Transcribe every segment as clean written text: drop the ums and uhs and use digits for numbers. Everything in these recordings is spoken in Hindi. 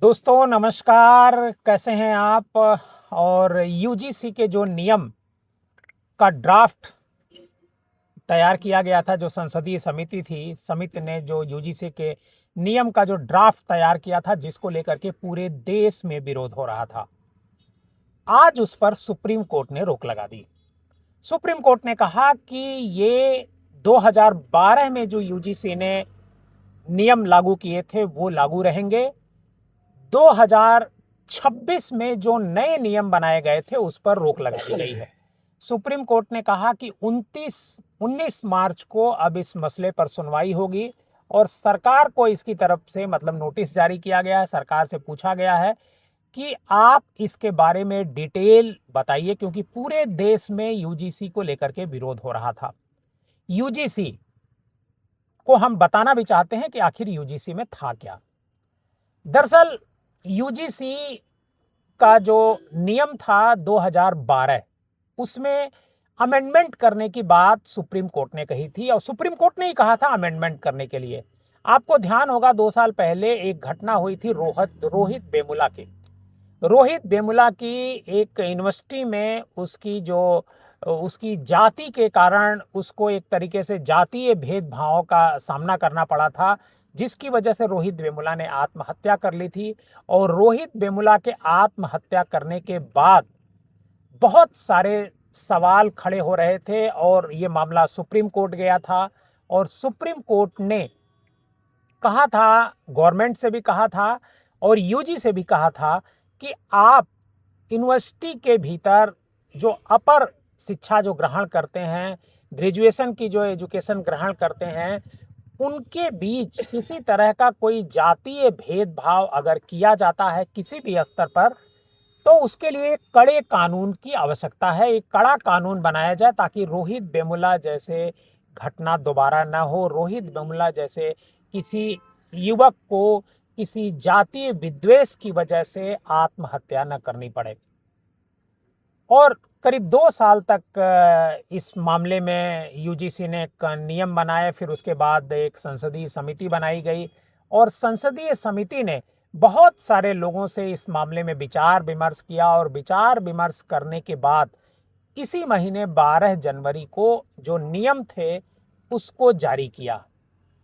दोस्तों नमस्कार, कैसे हैं आप? और यूजीसी के जो नियम का ड्राफ्ट तैयार किया गया था, जो संसदीय समिति थी, समिति ने जो यूजीसी के नियम का जो ड्राफ्ट तैयार किया था, जिसको लेकर के पूरे देश में विरोध हो रहा था, आज उस पर सुप्रीम कोर्ट ने रोक लगा दी। सुप्रीम कोर्ट ने कहा कि ये 2012 में जो यूजीसी ने नियम लागू किए थे वो लागू रहेंगे। 2026 में जो नए नियम बनाए गए थे उस पर रोक लगा दी गई है। सुप्रीम कोर्ट ने कहा कि 19 मार्च को अब इस मसले पर सुनवाई होगी और सरकार को इसकी तरफ से मतलब नोटिस जारी किया गया है। सरकार से पूछा गया है कि आप इसके बारे में डिटेल बताइए, क्योंकि पूरे देश में यूजीसी को लेकर के विरोध हो रहा था। यूजीसी को हम बताना भी चाहते हैं कि आखिर यूजीसी में था क्या। दरअसल यूजीसी का जो नियम था 2012, उसमें अमेंडमेंट करने की बात सुप्रीम कोर्ट ने कही थी और सुप्रीम कोर्ट ने ही कहा था अमेंडमेंट करने के लिए। आपको ध्यान होगा 2 साल पहले एक घटना हुई थी रोहित वेमुला की। रोहित वेमुला की एक यूनिवर्सिटी में उसकी जाति के कारण उसको एक तरीके से जातीय भेदभाव का सामना करना पड़ा था, जिसकी वजह से रोहित वेमुला ने आत्महत्या कर ली थी। और रोहित वेमुला के आत्महत्या करने के बाद बहुत सारे सवाल खड़े हो रहे थे और ये मामला सुप्रीम कोर्ट गया था और सुप्रीम कोर्ट ने कहा था, गवर्नमेंट से भी कहा था और यूजी से भी कहा था कि आप यूनिवर्सिटी के भीतर जो अपर शिक्षा जो ग्रहण करते हैं, ग्रेजुएशन की जो एजुकेशन ग्रहण करते हैं, उनके बीच किसी तरह का कोई जातीय भेदभाव अगर किया जाता है किसी भी स्तर पर, तो उसके लिए एक कड़े कानून की आवश्यकता है। एक कड़ा कानून बनाया जाए ताकि रोहित वेमुला जैसे घटना दोबारा न हो, रोहित वेमुला जैसे किसी युवक को किसी जातीय विद्वेष की वजह से आत्महत्या न करनी पड़े। और करीब 2 साल तक इस मामले में यूजीसी ने एक नियम बनाए, फिर उसके बाद एक संसदीय समिति बनाई गई और संसदीय समिति ने बहुत सारे लोगों से इस मामले में विचार विमर्श किया और विचार विमर्श करने के बाद इसी महीने 12 जनवरी को जो नियम थे उसको जारी किया।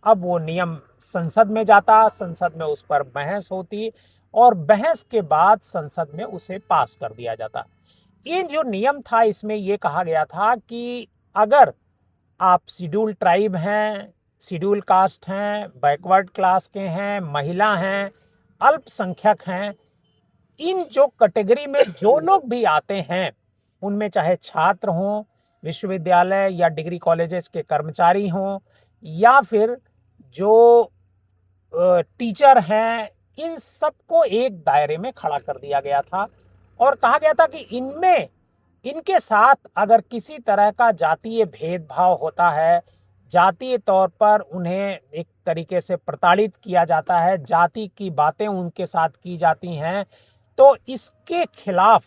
अब वो नियम संसद में जाता, संसद में उस पर बहस होती और बहस के बाद संसद में उसे पास कर दिया जाता। ये जो नियम था इसमें ये कहा गया था कि अगर आप शेड्यूल ट्राइब हैं, शेड्यूल कास्ट हैं, बैकवर्ड क्लास के हैं, महिला हैं, अल्पसंख्यक हैं, इन जो कैटेगरी में जो लोग भी आते हैं, उनमें चाहे छात्र हों, विश्वविद्यालय या डिग्री कॉलेजेस के कर्मचारी हों या फिर जो टीचर हैं, इन सबको एक दायरे में खड़ा कर दिया गया था और कहा गया था कि इनके साथ अगर किसी तरह का जातीय भेदभाव होता है, जातीय तौर पर उन्हें एक तरीके से प्रताड़ित किया जाता है, जाति की बातें उनके साथ की जाती हैं, तो इसके खिलाफ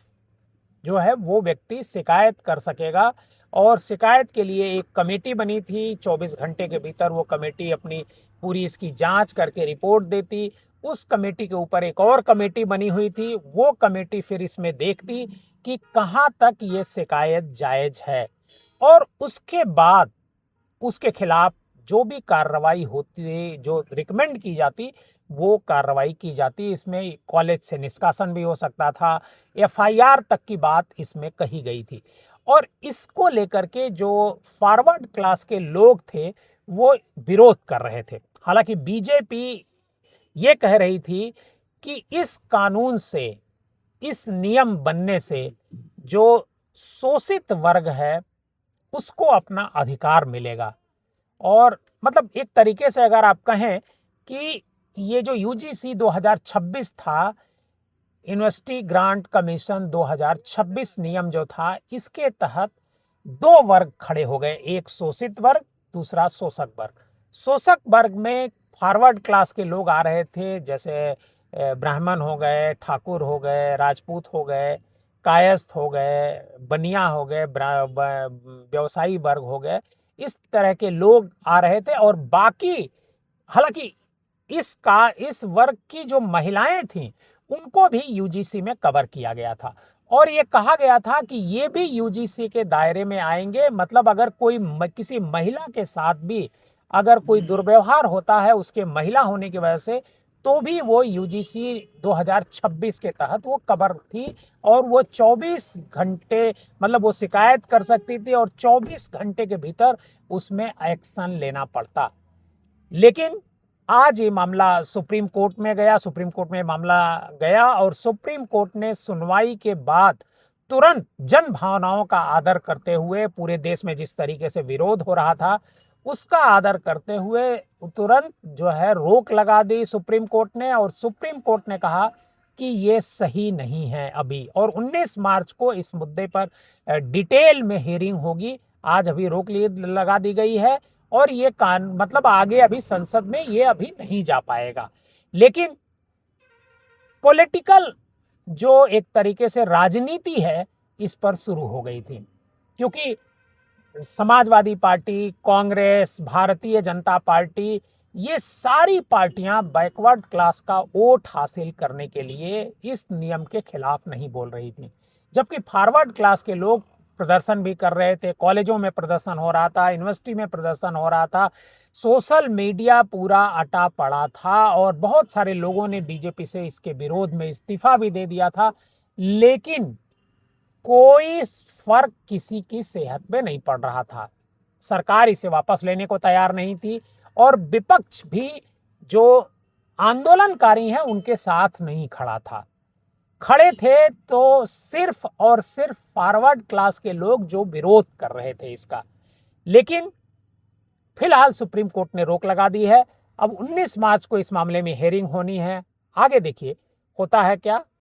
जो है वो व्यक्ति शिकायत कर सकेगा। और शिकायत के लिए एक कमेटी बनी थी, 24 घंटे के भीतर वो कमेटी अपनी पूरी इसकी जांच करके रिपोर्ट देती। उस कमेटी के ऊपर एक और कमेटी बनी हुई थी, वो कमेटी फिर इसमें देखती कि कहाँ तक ये शिकायत जायज है और उसके बाद उसके खिलाफ जो भी कार्रवाई होती, जो रिकमेंड की जाती, वो कार्रवाई की जाती। इसमें कॉलेज से निष्कासन भी हो सकता था, एफआईआर तक की बात इसमें कही गई थी। और इसको लेकर के जो फॉरवर्ड क्लास के लोग थे वो विरोध कर रहे थे। हालांकि बीजेपी ये कह रही थी कि इस कानून से, इस नियम बनने से जो शोषित वर्ग है उसको अपना अधिकार मिलेगा। और मतलब एक तरीके से अगर आप कहें कि ये जो यूजीसी 2026 था, यूनिवर्सिटी ग्रांट कमीशन 2026 नियम जो था, इसके तहत दो वर्ग खड़े हो गए, एक शोषित वर्ग, दूसरा शोषक वर्ग। शोषक वर्ग में फॉरवर्ड क्लास के लोग आ रहे थे, जैसे ब्राह्मण हो गए, ठाकुर हो गए, राजपूत हो गए, कायस्थ हो गए, बनिया हो गए, व्यवसायी वर्ग हो गए, इस तरह के लोग आ रहे थे। और बाकी हालांकि इस वर्ग की जो महिलाएं थीं उनको भी यूजीसी में कवर किया गया था और ये कहा गया था कि ये भी यूजीसी के दायरे में आएंगे। मतलब अगर कोई किसी महिला के साथ भी अगर कोई दुर्व्यवहार होता है उसके महिला होने की वजह से, तो भी वो यूजीसी 2026 के तहत वो कवर थी और वो 24 घंटे मतलब वो शिकायत कर सकती थी और 24 घंटे के भीतर उसमें एक्शन लेना पड़ता। लेकिन आज ये मामला सुप्रीम कोर्ट में गया, सुप्रीम कोर्ट में मामला गया और सुप्रीम कोर्ट ने सुनवाई के बाद तुरंत जन भावनाओं का आदर करते हुए, पूरे देश में जिस तरीके से विरोध हो रहा था उसका आदर करते हुए तुरंत जो है रोक लगा दी सुप्रीम कोर्ट ने। और सुप्रीम कोर्ट ने कहा कि ये सही नहीं है अभी, और 19 मार्च को इस मुद्दे पर डिटेल में हियरिंग होगी। आज अभी रोक लगा दी गई है और ये मतलब आगे अभी संसद में ये अभी नहीं जा पाएगा। लेकिन पॉलिटिकल जो एक तरीके से राजनीति है इस पर शुरू हो गई थी, क्योंकि समाजवादी पार्टी, कांग्रेस, भारतीय जनता पार्टी, ये सारी पार्टियां बैकवर्ड क्लास का वोट हासिल करने के लिए इस नियम के खिलाफ नहीं बोल रही थी, जबकि फॉरवर्ड क्लास के लोग प्रदर्शन भी कर रहे थे। कॉलेजों में प्रदर्शन हो रहा था, यूनिवर्सिटी में प्रदर्शन हो रहा था, सोशल मीडिया पूरा अटा पड़ा था और बहुत सारे लोगों ने बीजेपी से इसके विरोध में इस्तीफा भी दे दिया था। लेकिन कोई फर्क किसी की सेहत पे नहीं पड़ रहा था। सरकार इसे वापस लेने को तैयार नहीं थी और विपक्ष भी जो आंदोलनकारी हैं उनके साथ नहीं खड़ा था। खड़े थे तो सिर्फ और सिर्फ फॉरवर्ड क्लास के लोग जो विरोध कर रहे थे इसका। लेकिन फिलहाल सुप्रीम कोर्ट ने रोक लगा दी है। अब 19 मार्च को इस मामले में हियरिंग होनी है। आगे देखिए होता है क्या।